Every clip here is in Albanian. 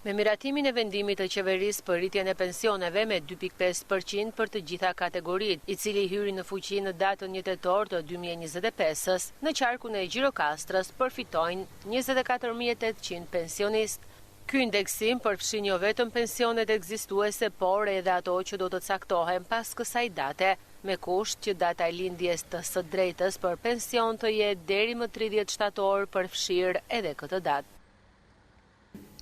Me miratimin e vendimit të qeverisë për rritjen e pensioneve me 2.5% për të gjitha kategoritë, i cili hyri në fuqi në datën 1 tetor të 2025-s, në qarkun e Gjirokastrës përfitojnë 24.800 pensionistë. Ky indeksim përfshin jo vetëm pensionet ekzistuese, por edhe ato që do të caktohen pas kësaj date, me kusht që data e lindjes të së drejtës për pension të jetë deri më 30 shtator përfshirë edhe këtë datë.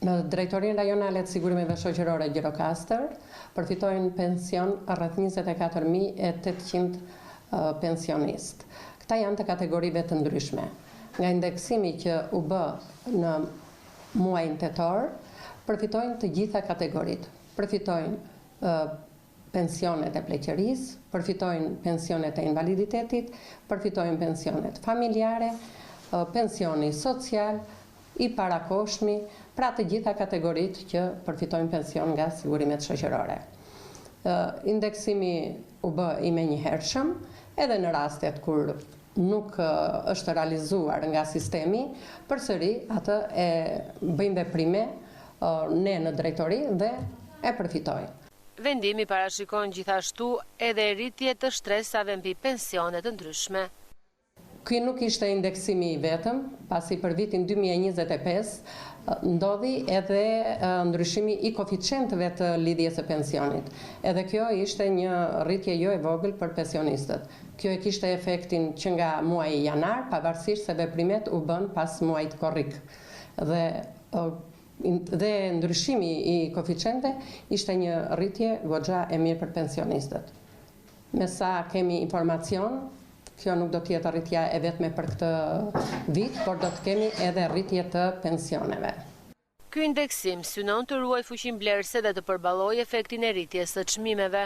Në Drejtorinë Rajonale të Sigurimeve Shoqërore Gjirokastër përfitojnë pension rreth 24.800 pensionistë. Këta janë të kategorive të ndryshme. Nga indeksimi që u bë në muajin tetor, përfitojnë të gjitha kategoritë. Përfitojnë pensionet e pleqërisë, përfitojnë pensionet e invaliditetit, përfitojnë pensionet familjare, pensioni social, i parakoshmi, pra të gjitha kategoritë që përfitojnë pension nga sigurimet shoqërore. Indeksimi u bë i menjëhershëm, edhe në rastet kur nuk është realizuar nga sistemi, përsëri atë e bëjmë veprime ne në drejtori dhe e përfitojnë. Vendimi parashikon gjithashtu edhe rritje të shtresave mbi pensione të ndryshme. Ky nuk ishte indeksimi i vetëm, pasi për vitin 2025 ndodhi edhe ndryshimi i koeficientëve të lidhjes së pensionit. Edhe kjo ishte një rritje jo e vogël për pensionistët. Kjo e kishte efektin që nga muaji janar, pavarësisht se veprimet u bën pas muajit korrik. Dhe ndryshimi i koeficientëve ishte një rritje goxha e mirë për pensionistët. Me sa kemi informacion, kjo nuk do të jetë rritja e vetme për këtë vit, por do të kemi edhe rritje të pensioneve. Ky indeksim synon të ruajë fuqinë blerëse dhe të përballojë efektin e rritjes së çmimeve.